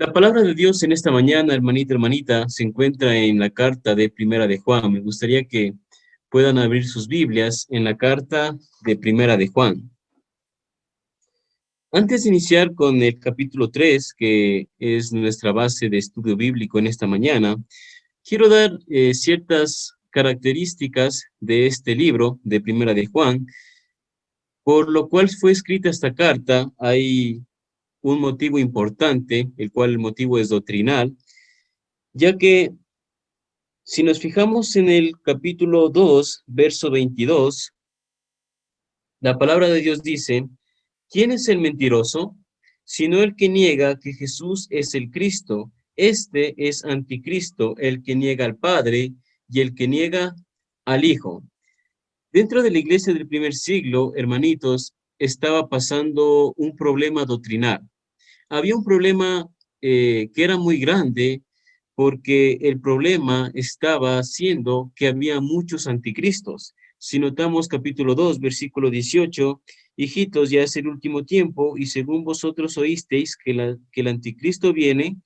La palabra de Dios en esta mañana, hermanita, hermanita, se encuentra en la carta de Primera de Juan. Me gustaría que puedan abrir sus Biblias en la carta de Primera de Juan. Antes de iniciar con el capítulo 3, que es nuestra base de estudio bíblico en esta mañana, quiero dar ciertas características de este libro de Primera de Juan, por lo cual fue escrita esta carta. Hay un motivo importante, el cual el motivo es doctrinal, ya que si nos fijamos en el capítulo 2, verso 22, la palabra de Dios dice, ¿quién es el mentiroso? Sino el que niega que Jesús es el Cristo. Este es anticristo, el que niega al Padre y el que niega al Hijo. Dentro de la iglesia del primer siglo, hermanitos, estaba pasando un problema doctrinal. Había un problema que era muy grande porque el problema estaba siendo que había muchos anticristos. Si notamos capítulo 2, versículo 18, hijitos, ya es el último tiempo y según vosotros oísteis que el anticristo viene,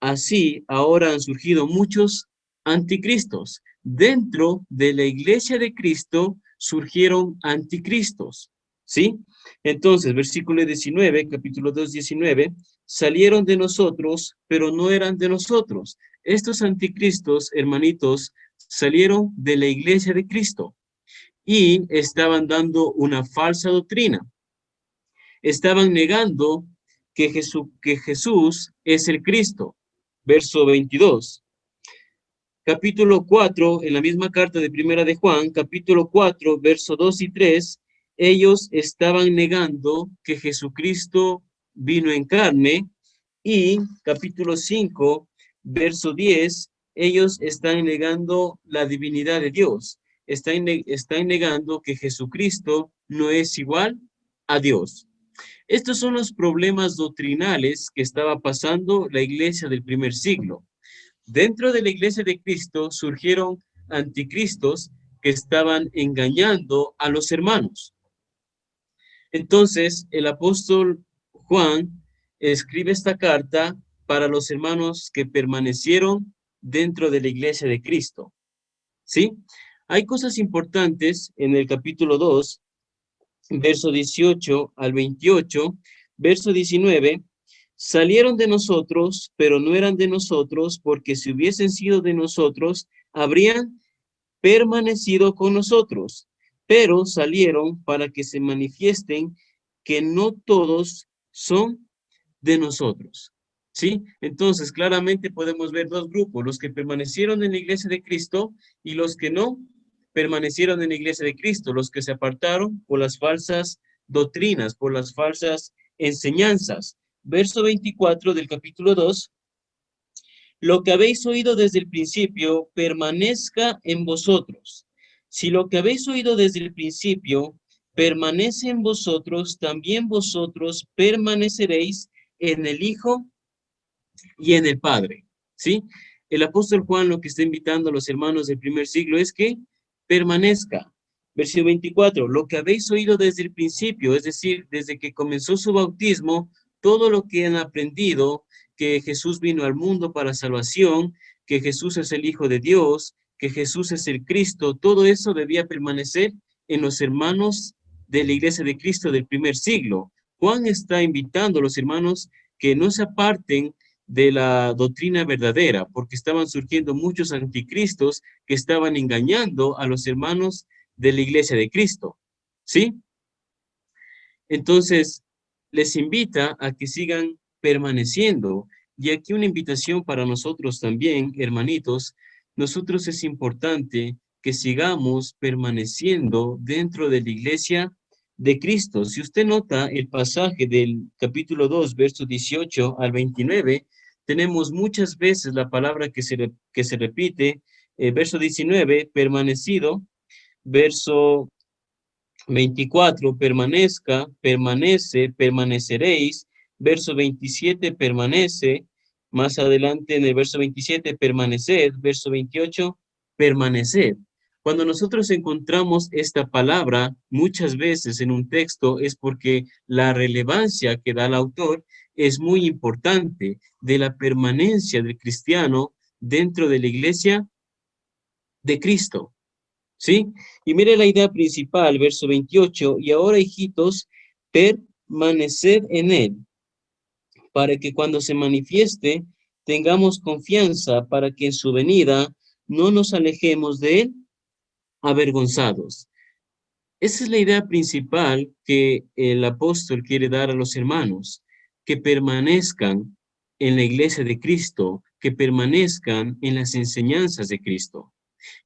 así ahora han surgido muchos anticristos. Dentro de la iglesia de Cristo surgieron anticristos, ¿sí? Entonces, versículo 19, capítulo 2, 19, salieron de nosotros, pero no eran de nosotros. Estos anticristos, hermanitos, salieron de la iglesia de Cristo y estaban dando una falsa doctrina. Estaban negando que Jesús es el Cristo. Verso 22. Capítulo 4, en la misma carta de Primera de Juan, capítulo 4, verso 2 y 3, ellos estaban negando que Jesucristo vino en carne, y capítulo 5, verso 10, ellos están negando la divinidad de Dios. Están negando que Jesucristo no es igual a Dios. Estos son los problemas doctrinales que estaba pasando la iglesia del primer siglo. Dentro de la iglesia de Cristo surgieron anticristos que estaban engañando a los hermanos. Entonces, el apóstol Juan escribe esta carta para los hermanos que permanecieron dentro de la iglesia de Cristo. ¿Sí? Hay cosas importantes en el capítulo 2, verso 18 al 28, verso 19, salieron de nosotros, pero no eran de nosotros, porque si hubiesen sido de nosotros, habrían permanecido con nosotros, pero salieron para que se manifiesten que no todos son de nosotros. ¿Sí? Entonces, claramente podemos ver dos grupos, los que permanecieron en la iglesia de Cristo y los que no permanecieron en la iglesia de Cristo, los que se apartaron por las falsas doctrinas, por las falsas enseñanzas. Verso 24 del capítulo 2, lo que habéis oído desde el principio permanezca en vosotros. Si lo que habéis oído desde el principio permanece en vosotros, también vosotros permaneceréis en el Hijo y en el Padre. ¿Sí? El apóstol Juan lo que está invitando a los hermanos del primer siglo es que permanezca. Versículo 24, lo que habéis oído desde el principio, es decir, desde que comenzó su bautismo, todo lo que han aprendido, que Jesús vino al mundo para salvación, que Jesús es el Hijo de Dios, que Jesús es el Cristo, todo eso debía permanecer en los hermanos de la iglesia de Cristo del primer siglo. Juan está invitando a los hermanos que no se aparten de la doctrina verdadera, porque estaban surgiendo muchos anticristos que estaban engañando a los hermanos de la iglesia de Cristo. ¿Sí? Entonces, les invita a que sigan permaneciendo. Y aquí una invitación para nosotros también, hermanitos, nosotros es importante que sigamos permaneciendo dentro de la iglesia de Cristo. Si usted nota el pasaje del capítulo 2, versos 18 al 29, tenemos muchas veces la palabra que se repite, verso 19, permanecido, verso 24, permanezca, permanece, permaneceréis. Verso 27, permanece. Más adelante en el verso 27, permaneced. Verso 28, permaneced. Cuando nosotros encontramos esta palabra muchas veces en un texto es porque la relevancia que da el autor es muy importante de la permanencia del cristiano dentro de la iglesia de Cristo, ¿sí? Y mire la idea principal, verso 28, y ahora, hijitos, permaneced en él, para que cuando se manifieste tengamos confianza para que en su venida no nos alejemos de él avergonzados. Esa es la idea principal que el apóstol quiere dar a los hermanos, que permanezcan en la iglesia de Cristo, que permanezcan en las enseñanzas de Cristo.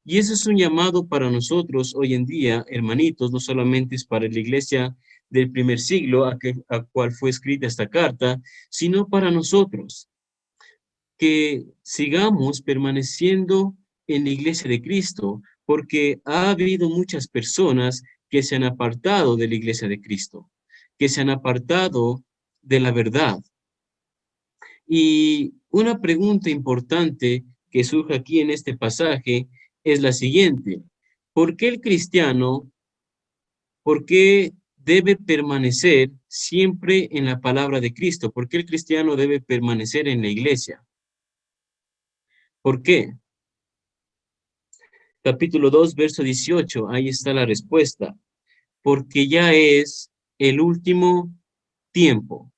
Y eso es un llamado para nosotros hoy en día, hermanitos, no solamente es para la iglesia del primer siglo a cual fue escrita esta carta, sino para nosotros, que sigamos permaneciendo en la iglesia de Cristo, porque ha habido muchas personas que se han apartado de la iglesia de Cristo, que se han apartado de la verdad. Y una pregunta importante que surge aquí en este pasaje es la siguiente: ¿por qué el cristiano, por qué debe permanecer siempre en la palabra de Cristo? ¿Por qué el cristiano debe permanecer en la iglesia? ¿Por qué? Capítulo 2, verso 18, ahí está la respuesta. Porque ya es el último tiempo.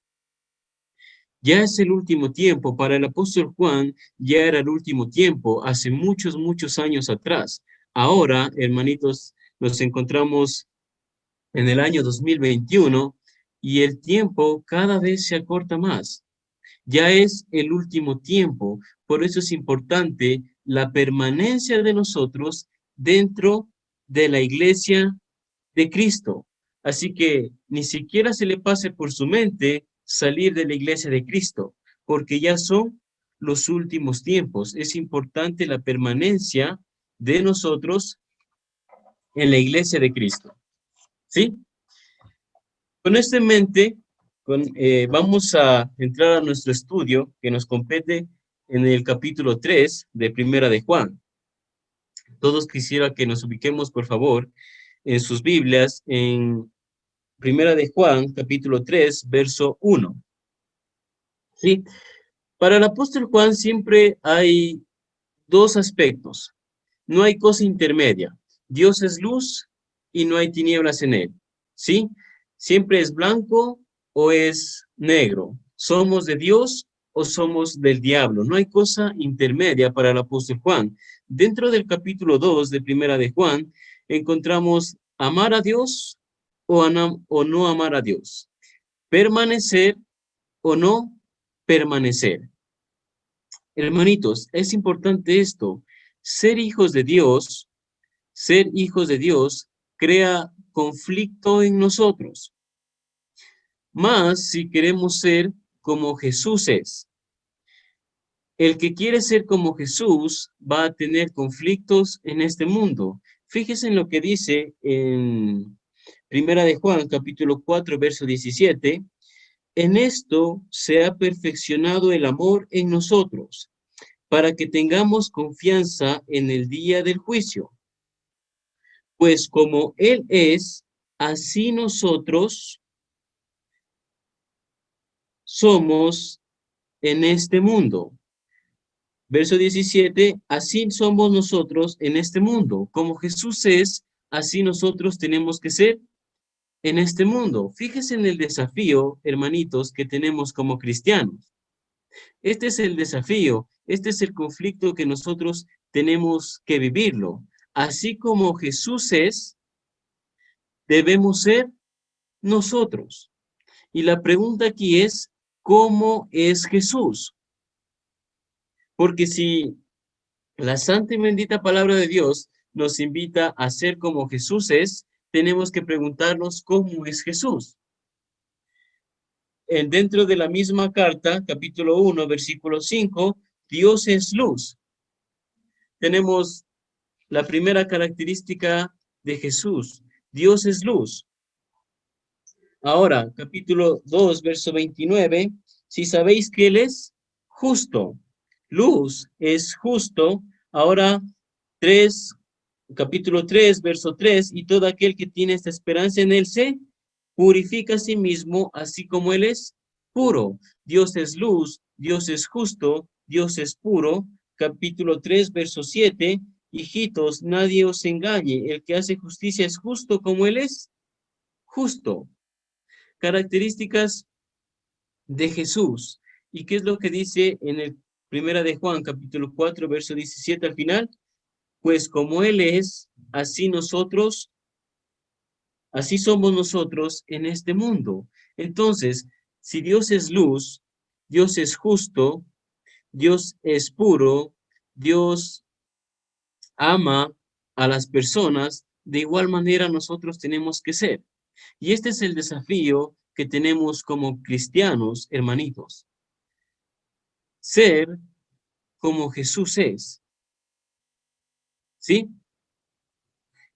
Ya es el último tiempo. Para el apóstol Juan ya era el último tiempo, hace muchos, muchos años atrás. Ahora, hermanitos, nos encontramos en el año 2021 y el tiempo cada vez se acorta más. Ya es el último tiempo. Por eso es importante la permanencia de nosotros dentro de la iglesia de Cristo. Así que ni siquiera se le pase por su mente salir de la iglesia de Cristo, porque ya son los últimos tiempos. Es importante la permanencia de nosotros en la iglesia de Cristo. ¿Sí? Con esto en mente, vamos a entrar a nuestro estudio que nos compete en el capítulo 3 de Primera de Juan. Todos quisiera que nos ubiquemos, por favor, en sus Biblias, en Primera de Juan, capítulo 3, verso 1. ¿Sí? Para el apóstol Juan siempre hay dos aspectos. No hay cosa intermedia. Dios es luz y no hay tinieblas en él. ¿Sí? Siempre es blanco o es negro. Somos de Dios o somos del diablo. No hay cosa intermedia para el apóstol Juan. Dentro del capítulo 2 de Primera de Juan encontramos amar a Dios o no amar a Dios. Permanecer o no permanecer. Hermanitos, es importante esto. Ser hijos de Dios crea conflicto en nosotros. Más si queremos ser como Jesús es. El que quiere ser como Jesús va a tener conflictos en este mundo. Fíjese en lo que dice en Primera de Juan, capítulo 4, verso 17. En esto se ha perfeccionado el amor en nosotros, para que tengamos confianza en el día del juicio. Pues como Él es, así nosotros somos en este mundo. Verso 17, así somos nosotros en este mundo. Como Jesús es, así nosotros tenemos que ser en este mundo. Fíjese en el desafío, hermanitos, que tenemos como cristianos. Este es el desafío, este es el conflicto que nosotros tenemos que vivirlo. Así como Jesús es, debemos ser nosotros. Y la pregunta aquí es, ¿cómo es Jesús? Porque si la santa y bendita palabra de Dios nos invita a ser como Jesús es, tenemos que preguntarnos cómo es Jesús. Dentro de la misma carta, capítulo 1, versículo 5, Dios es luz. Tenemos la primera característica de Jesús. Dios es luz. Ahora, capítulo 2, verso 29, si sabéis que Él es justo. Luz es justo. Ahora, tres capítulo 3, verso 3, y todo aquel que tiene esta esperanza en él se purifica a sí mismo, así como él es puro. Dios es luz, Dios es justo, Dios es puro. Capítulo 3, verso 7, hijitos, nadie os engañe, el que hace justicia es justo como él es justo. Características de Jesús. ¿Y qué es lo que dice en el Primera de Juan, capítulo 4, verso 17 al final? Pues como Él es, así somos nosotros en este mundo. Entonces, si Dios es luz, Dios es justo, Dios es puro, Dios ama a las personas, de igual manera nosotros tenemos que ser. Y este es el desafío que tenemos como cristianos, hermanitos. Ser como Jesús es, ¿sí?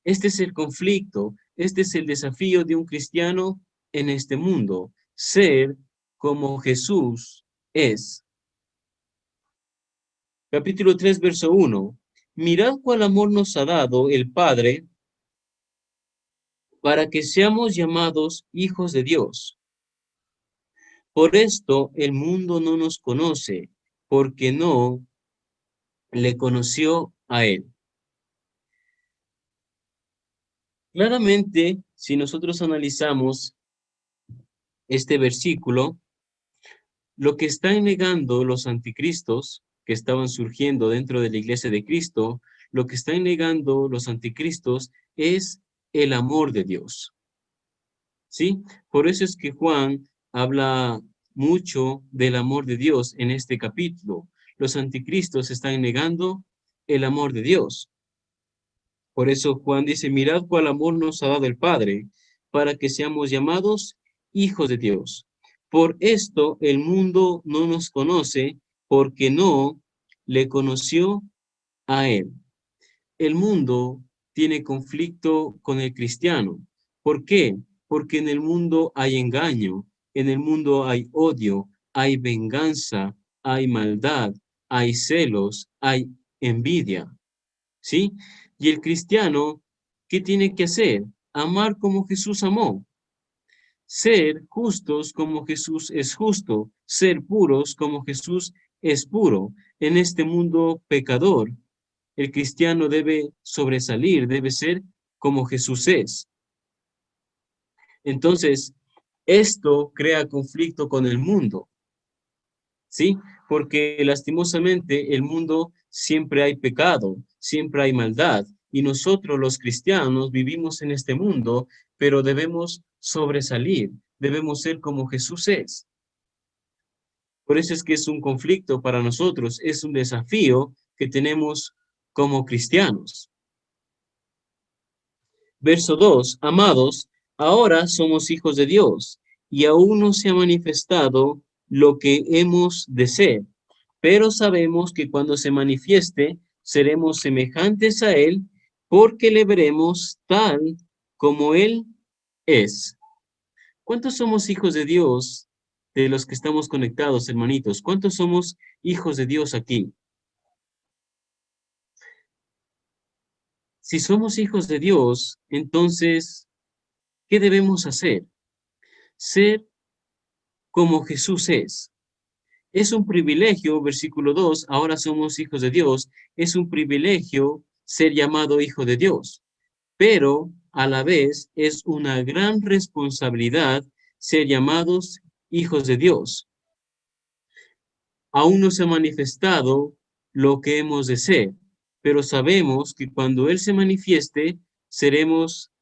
Este es el conflicto, este es el desafío de un cristiano en este mundo, ser como Jesús es. Capítulo 3, verso 1. Mirad cuál amor nos ha dado el Padre para que seamos llamados hijos de Dios. Por esto el mundo no nos conoce, porque no le conoció a Él. Claramente, si nosotros analizamos este versículo, lo que están negando los anticristos que estaban surgiendo dentro de la iglesia de Cristo, lo que están negando los anticristos es el amor de Dios. ¿Sí? Por eso es que Juan habla mucho del amor de Dios en este capítulo. Los anticristos están negando el amor de Dios. Por eso Juan dice, mirad cuál amor nos ha dado el Padre, para que seamos llamados hijos de Dios. Por esto el mundo no nos conoce, porque no le conoció a Él. El mundo tiene conflicto con el cristiano. ¿Por qué? Porque en el mundo hay engaño, en el mundo hay odio, hay venganza, hay maldad, hay celos, hay envidia. ¿Sí? Y el cristiano, ¿qué tiene que hacer? Amar como Jesús amó, ser justos como Jesús es justo, ser puros como Jesús es puro. En este mundo pecador, el cristiano debe sobresalir, debe ser como Jesús es. Entonces, esto crea conflicto con el mundo, ¿sí? Porque lastimosamente el mundo siempre hay pecado, siempre hay maldad, y nosotros los cristianos vivimos en este mundo, pero debemos sobresalir, debemos ser como Jesús es. Por eso es que es un conflicto para nosotros, es un desafío que tenemos como cristianos. Verso 2, amados, ahora somos hijos de Dios, y aún no se ha manifestado lo que hemos de ser, pero sabemos que cuando se manifieste, seremos semejantes a Él, porque le veremos tal como Él es. ¿Cuántos somos hijos de Dios de los que estamos conectados, hermanitos? ¿Cuántos somos hijos de Dios aquí? Si somos hijos de Dios, entonces, ¿qué debemos hacer? Ser como Jesús es. Es un privilegio, versículo 2, ahora somos hijos de Dios, es un privilegio ser llamado hijo de Dios, pero a la vez es una gran responsabilidad ser llamados hijos de Dios. Aún no se ha manifestado lo que hemos de ser, pero sabemos que cuando Él se manifieste, seremos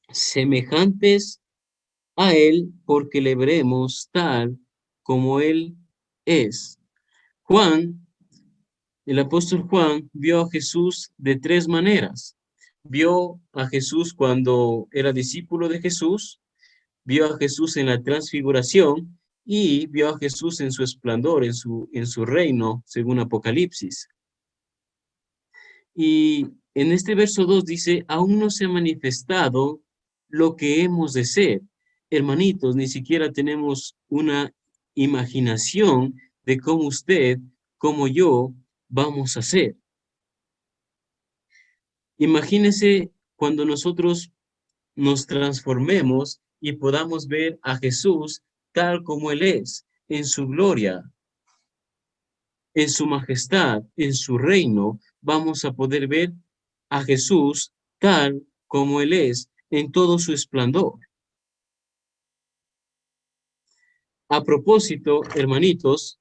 semejantes a Él porque le veremos tal como Él es. Juan, el apóstol Juan, vio a Jesús de tres maneras. Vio a Jesús cuando era discípulo de Jesús, vio a Jesús en la transfiguración y vio a Jesús en su esplendor, en su reino, según Apocalipsis. Y en este verso 2 dice, aún no se ha manifestado lo que hemos de ser. Hermanitos, ni siquiera tenemos una imaginación de cómo usted, como yo, vamos a ser. Imagínense cuando nosotros nos transformemos y podamos ver a Jesús tal como Él es, en su gloria, en su majestad, en su reino, vamos a poder ver a Jesús tal como Él es, en todo su esplendor. A propósito, hermanitos,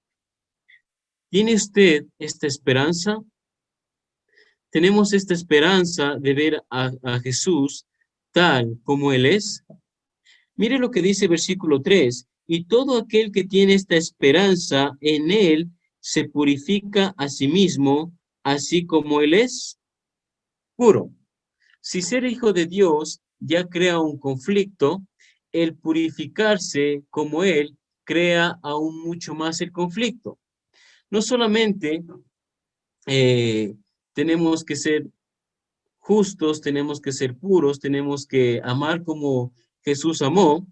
¿tiene usted esta esperanza? ¿Tenemos esta esperanza de ver a Jesús tal como Él es? Mire lo que dice versículo 3. Y todo aquel que tiene esta esperanza en Él se purifica a sí mismo, así como Él es puro. Si ser hijo de Dios ya crea un conflicto, el purificarse como Él crea aún mucho más el conflicto. No solamente tenemos que ser justos, tenemos que ser puros, tenemos que amar como Jesús amó,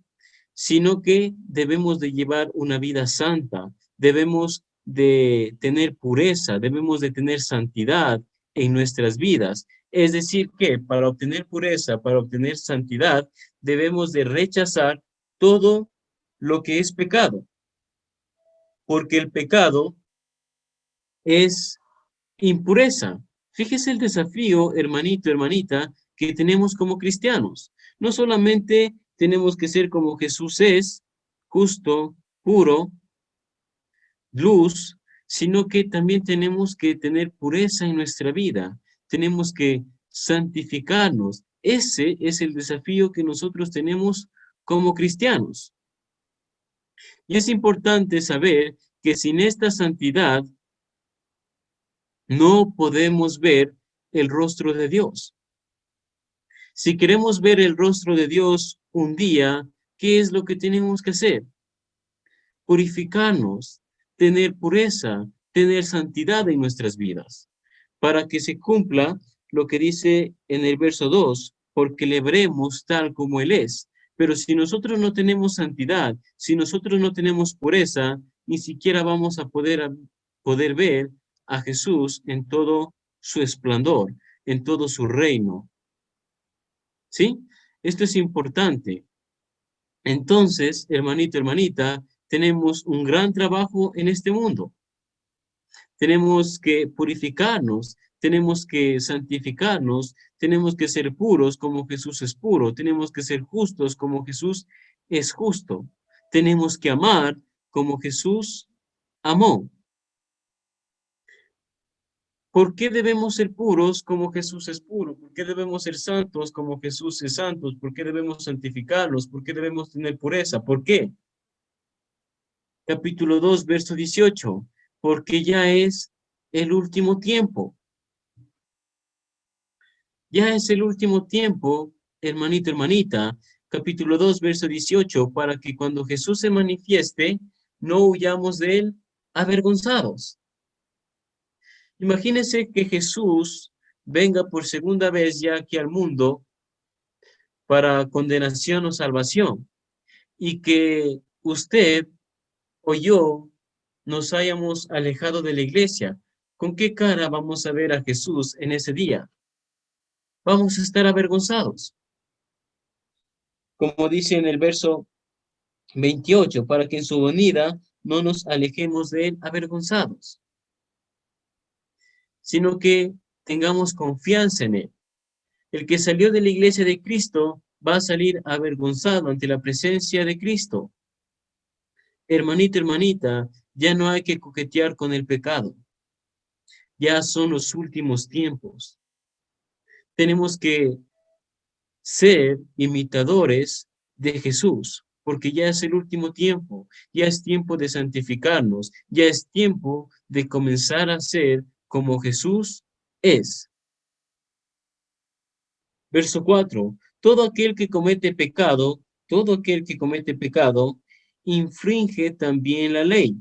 sino que debemos de llevar una vida santa, debemos de tener pureza, debemos de tener santidad en nuestras vidas. Es decir, que para obtener pureza, para obtener santidad, debemos de rechazar todo lo que es pecado, porque el pecado es impureza. Fíjese el desafío, hermanito, hermanita, que tenemos como cristianos. No solamente tenemos que ser como Jesús es, justo, puro, luz, sino que también tenemos que tener pureza en nuestra vida. Tenemos que santificarnos. Ese es el desafío que nosotros tenemos como cristianos. Y es importante saber que sin esta santidad no podemos ver el rostro de Dios. Si queremos ver el rostro de Dios un día, ¿qué es lo que tenemos que hacer? Purificarnos, tener pureza, tener santidad en nuestras vidas, para que se cumpla lo que dice en el verso 2, porque le veremos tal como Él es. Pero si nosotros no tenemos santidad, si nosotros no tenemos pureza, ni siquiera vamos a poder ver a Jesús en todo su esplendor, en todo su reino. ¿Sí? Esto es importante. Entonces, hermanito, hermanita, tenemos un gran trabajo en este mundo. Tenemos que purificarnos, tenemos que santificarnos, tenemos que ser puros como Jesús es puro, tenemos que ser justos como Jesús es justo, tenemos que amar como Jesús amó. ¿Por qué debemos ser puros como Jesús es puro? ¿Por qué debemos ser santos como Jesús es santo? ¿Por qué debemos santificarlos? ¿Por qué debemos tener pureza? ¿Por qué? Capítulo 2, verso 18. Porque ya es el último tiempo. Ya es el último tiempo, hermanito, hermanita. Capítulo 2, verso 18. Para que cuando Jesús se manifieste, no huyamos de él avergonzados. Imagínese que Jesús venga por segunda vez ya aquí al mundo para condenación o salvación y que usted o yo nos hayamos alejado de la iglesia. ¿Con qué cara vamos a ver a Jesús en ese día? Vamos a estar avergonzados. Como dice en el verso 28, para que en su venida no nos alejemos de él avergonzados, sino que tengamos confianza en él. El que salió de la iglesia de Cristo va a salir avergonzado ante la presencia de Cristo. Hermanito, hermanita, ya no hay que coquetear con el pecado. Ya son los últimos tiempos. Tenemos que ser imitadores de Jesús, porque ya es el último tiempo, ya es tiempo de santificarnos, ya es tiempo de comenzar a ser como Jesús es. Verso 4. Todo aquel que comete pecado, todo aquel que comete pecado, infringe también la ley,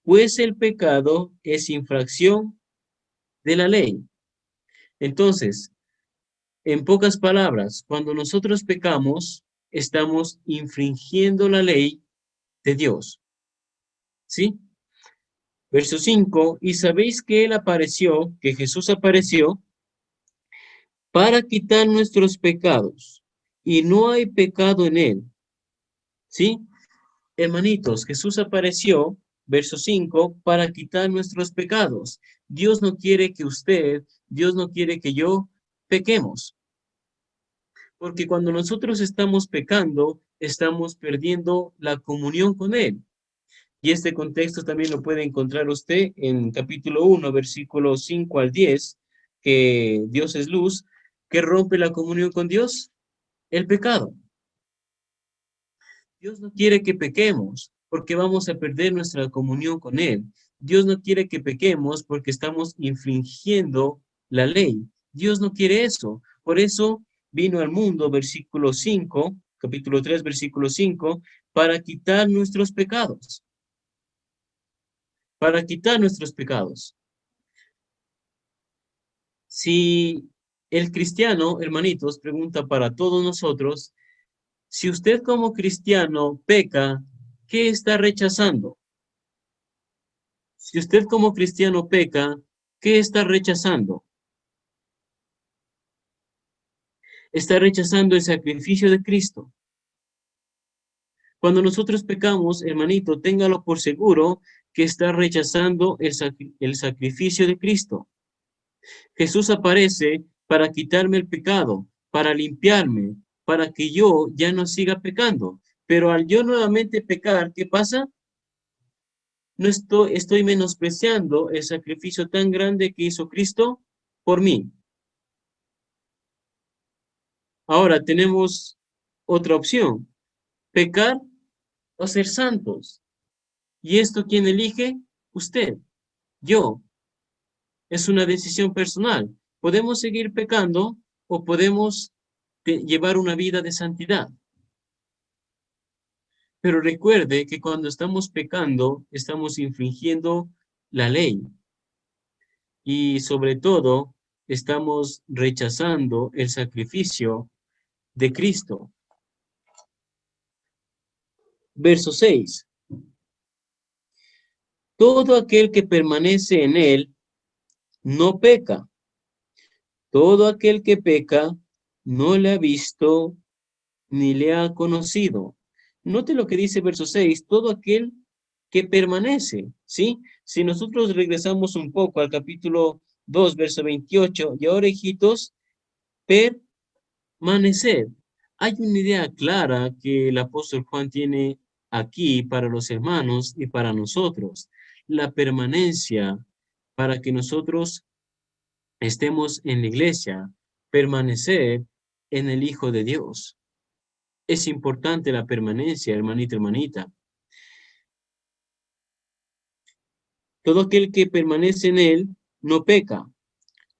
pues el pecado es infracción de la ley. Entonces, en pocas palabras, cuando nosotros pecamos, estamos infringiendo la ley de Dios. ¿Sí? Verso 5, y sabéis que Él apareció, que Jesús apareció, para quitar nuestros pecados, y no hay pecado en él. ¿Sí? Hermanitos, Jesús apareció, verso 5, para quitar nuestros pecados. Dios no quiere que usted, Dios no quiere que yo pequemos. Porque cuando nosotros estamos pecando, estamos perdiendo la comunión con Él. Y este contexto también lo puede encontrar usted en capítulo 1, versículos 5 al 10, que Dios es luz, que rompe la comunión con Dios, el pecado. Dios no quiere que pequemos porque vamos a perder nuestra comunión con Él. Dios no quiere que pequemos porque estamos infringiendo la ley. Dios no quiere eso. Por eso vino al mundo, versículo 5, capítulo 3, versículo 5, para quitar nuestros pecados. Para quitar nuestros pecados. Si el cristiano, hermanitos, pregunta para todos nosotros, si usted como cristiano peca, ¿qué está rechazando? Si usted como cristiano peca, ¿qué está rechazando? Está rechazando el sacrificio de Cristo. Cuando nosotros pecamos, hermanito, téngalo por seguro que está rechazando el sacrificio de Cristo. Jesús aparece para quitarme el pecado, para limpiarme, para que yo ya no siga pecando. Pero al yo nuevamente pecar, ¿qué pasa? No estoy menospreciando el sacrificio tan grande que hizo Cristo por mí. Ahora tenemos otra opción, pecar o ser santos. ¿Y esto quién elige? Usted, yo. Es una decisión personal. Podemos seguir pecando o podemos llevar una vida de santidad. Pero recuerde que cuando estamos pecando, estamos infringiendo la ley. Y sobre todo, estamos rechazando el sacrificio de Cristo. Verso 6. Todo aquel que permanece en él no peca. Todo aquel que peca no le ha visto ni le ha conocido. Note lo que dice verso 6, todo aquel que permanece, ¿sí? Si nosotros regresamos un poco al capítulo 2, verso 28, y ahora, hijitos, permanecer. Hay una idea clara que el apóstol Juan tiene aquí para los hermanos y para nosotros. La permanencia para que nosotros estemos en la iglesia, permanecer en el Hijo de Dios. Es importante la permanencia, hermanita, hermanita. Todo aquel que permanece en él no peca.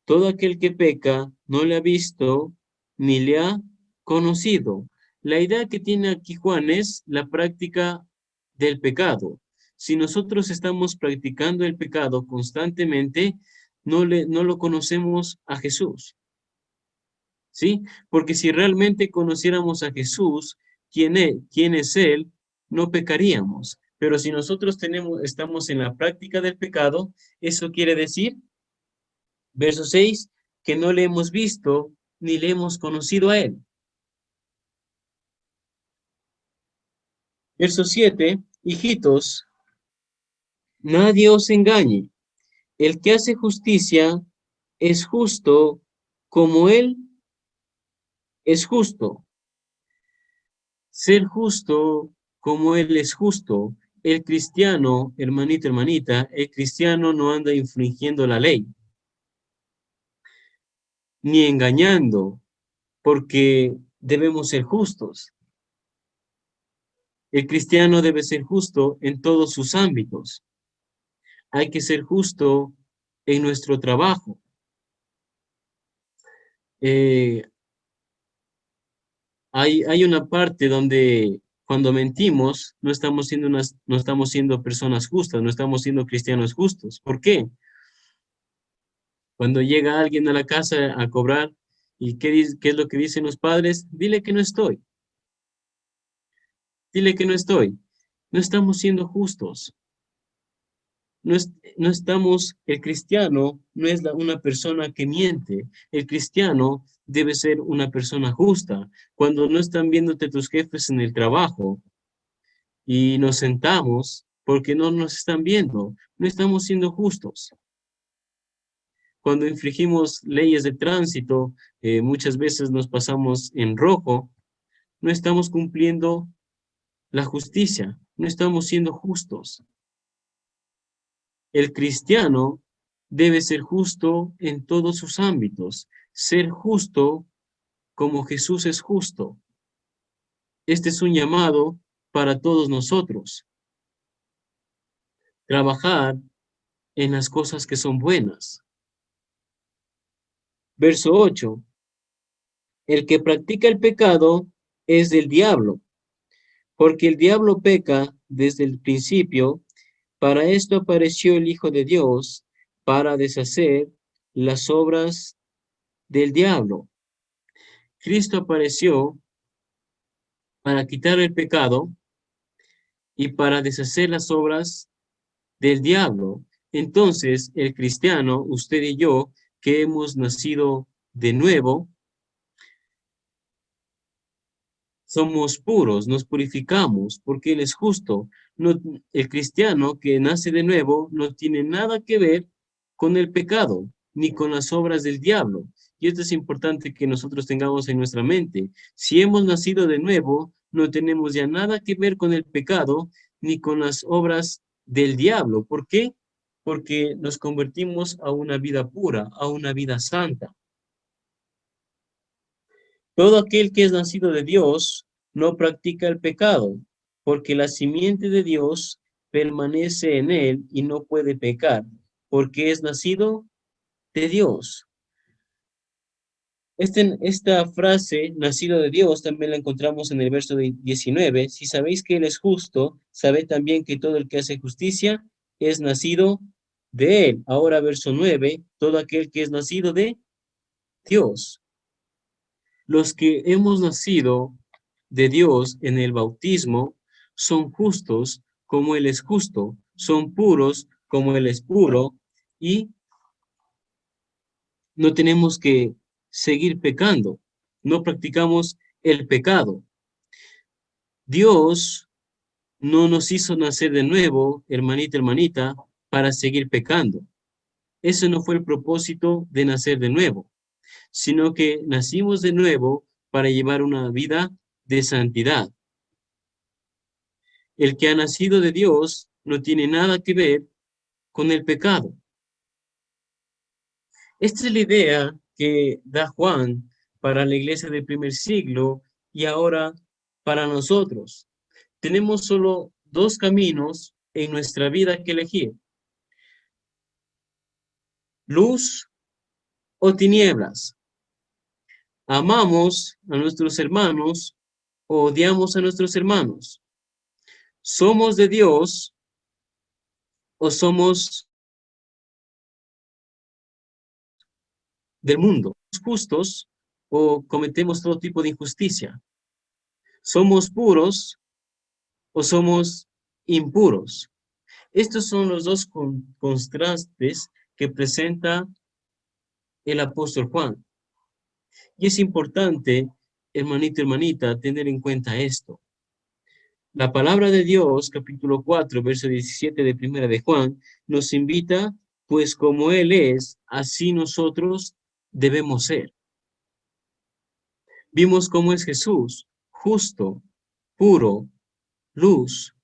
Todo aquel que peca no le ha visto ni le ha conocido. La idea que tiene aquí Juan es la práctica del pecado. Si nosotros estamos practicando el pecado constantemente, no lo conocemos a Jesús. ¿Sí? Porque si realmente conociéramos a Jesús, quién es Él, no pecaríamos. Pero si nosotros estamos en la práctica del pecado, eso quiere decir, verso 6, que no le hemos visto ni le hemos conocido a Él. Verso 7, hijitos, nadie os engañe. El que hace justicia es justo como Él es justo. Ser justo como Él es justo. El cristiano, hermanito, hermanita, el cristiano no anda infringiendo la ley, ni engañando, porque debemos ser justos. El cristiano debe ser justo en todos sus ámbitos. Hay que ser justo en nuestro trabajo. Eh, hay una parte donde cuando mentimos no estamos siendo personas justas, no estamos siendo cristianos justos. ¿Por qué? Cuando llega alguien a la casa a cobrar, ¿y qué es lo que dicen los padres? Dile que no estoy. Dile que no estoy. No estamos siendo justos. No estamos, el cristiano no es una persona que miente. El cristiano debe ser una persona justa. Cuando no están viéndote tus jefes en el trabajo y nos sentamos porque no nos están viendo, no estamos siendo justos. Cuando infringimos leyes de tránsito, muchas veces nos pasamos en rojo, no estamos cumpliendo la justicia, no estamos siendo justos. El cristiano debe ser justo en todos sus ámbitos, ser justo como Jesús es justo. Este es un llamado para todos nosotros. Trabajar en las cosas que son buenas. Verso 8. El que practica el pecado es del diablo, porque el diablo peca desde el principio. Para esto apareció el Hijo de Dios, para deshacer las obras del diablo. Cristo apareció para quitar el pecado y para deshacer las obras del diablo. Entonces, el cristiano, usted y yo, que hemos nacido de nuevo, somos puros, nos purificamos, porque Él es justo. No, el cristiano que nace de nuevo no tiene nada que ver con el pecado, ni con las obras del diablo. Y esto es importante que nosotros tengamos en nuestra mente. Si hemos nacido de nuevo, no tenemos ya nada que ver con el pecado, ni con las obras del diablo. ¿Por qué? Porque nos convertimos a una vida pura, a una vida santa. Todo aquel que es nacido de Dios no practica el pecado, porque la simiente de Dios permanece en él y no puede pecar, porque es nacido de Dios. Esta frase, nacido de Dios, también la encontramos en el verso 19. Si sabéis que Él es justo, sabed también que todo el que hace justicia es nacido de Él. Ahora, verso 9, todo aquel que es nacido de Dios. Los que hemos nacido de Dios en el bautismo son justos como Él es justo, son puros como Él es puro y no tenemos que seguir pecando, no practicamos el pecado. Dios no nos hizo nacer de nuevo, hermanita, hermanita, para seguir pecando. Ese no fue el propósito de nacer de nuevo, sino que nacimos de nuevo para llevar una vida de santidad. El que ha nacido de Dios no tiene nada que ver con el pecado. Esta es la idea que da Juan para la iglesia del primer siglo y ahora para nosotros. Tenemos solo dos caminos en nuestra vida que elegir: luz o tinieblas. Amamos a nuestros hermanos o odiamos a nuestros hermanos. ¿Somos de Dios o somos del mundo? ¿Somos justos o cometemos todo tipo de injusticia? ¿Somos puros o somos impuros? Estos son los dos contrastes que presenta el apóstol Juan. Y es importante, hermanito, hermanita, tener en cuenta esto. La palabra de Dios, capítulo 4, verso 17 de Primera de Juan, nos invita, pues como Él es, así nosotros debemos ser. Vimos cómo es Jesús, justo, puro, luz.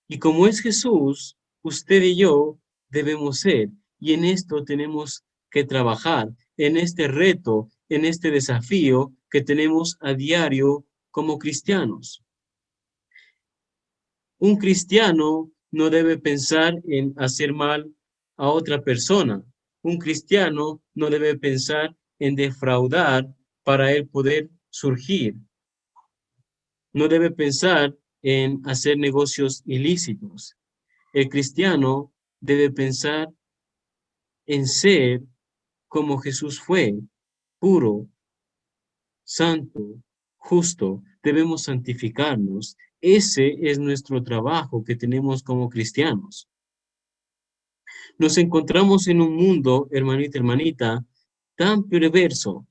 Y como es Jesús, usted y yo debemos ser. Y en esto tenemos que trabajar, en este reto, en este desafío que tenemos a diario como cristianos. Un cristiano no debe pensar en hacer mal a otra persona. Un cristiano no debe pensar en defraudar para él poder surgir. No debe pensar en hacer negocios ilícitos. El cristiano debe pensar en ser como Jesús fue, puro, santo, justo. Debemos santificarnos. Ese es nuestro trabajo que tenemos como cristianos. Nos encontramos en un mundo, hermanita, hermanita, tan perverso,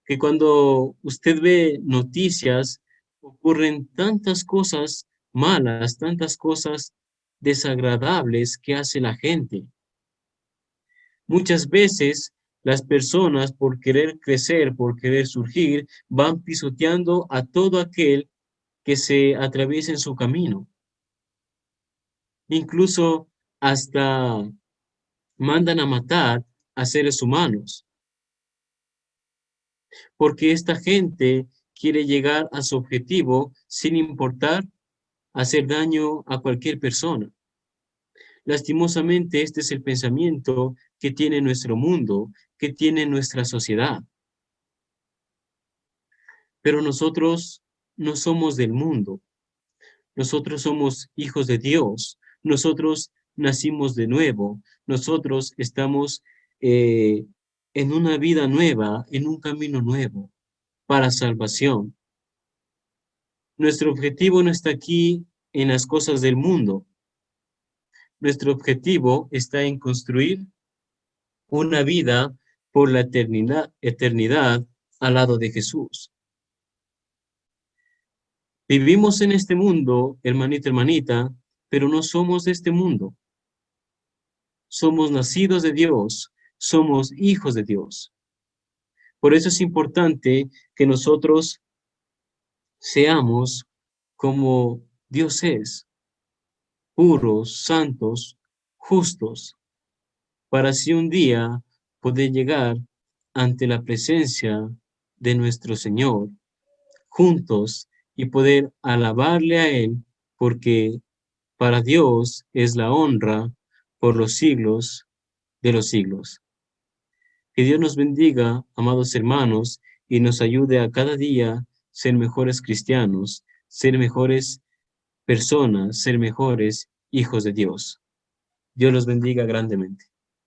que cuando usted ve noticias, ocurren tantas cosas malas, tantas cosas desagradables que hace la gente. Muchas veces las personas, por querer crecer, por querer surgir, van pisoteando a todo aquel que se atraviesa en su camino. Incluso hasta mandan a matar a seres humanos, porque esta gente quiere llegar a su objetivo sin importar hacer daño a cualquier persona. Lastimosamente, este es el pensamiento que tiene nuestro mundo, que tiene nuestra sociedad. Pero nosotros no somos del mundo. Nosotros somos hijos de Dios. Nosotros nacimos de nuevo. Nosotros estamos en una vida nueva, en un camino nuevo para salvación. Nuestro objetivo no está aquí en las cosas del mundo. Nuestro objetivo está en construir una vida por la eternidad al lado de Jesús. Vivimos en este mundo, hermanita, hermanita, pero no somos de este mundo. Somos nacidos de Dios, somos hijos de Dios. Por eso es importante que nosotros seamos como Dios es, puros, santos, justos, para así un día poder llegar ante la presencia de nuestro Señor juntos y poder alabarle a Él, porque para Dios es la honra por los siglos de los siglos. Que Dios nos bendiga, amados hermanos, y nos ayude a cada día ser mejores cristianos, ser mejores personas, ser mejores hijos de Dios. Dios los bendiga grandemente.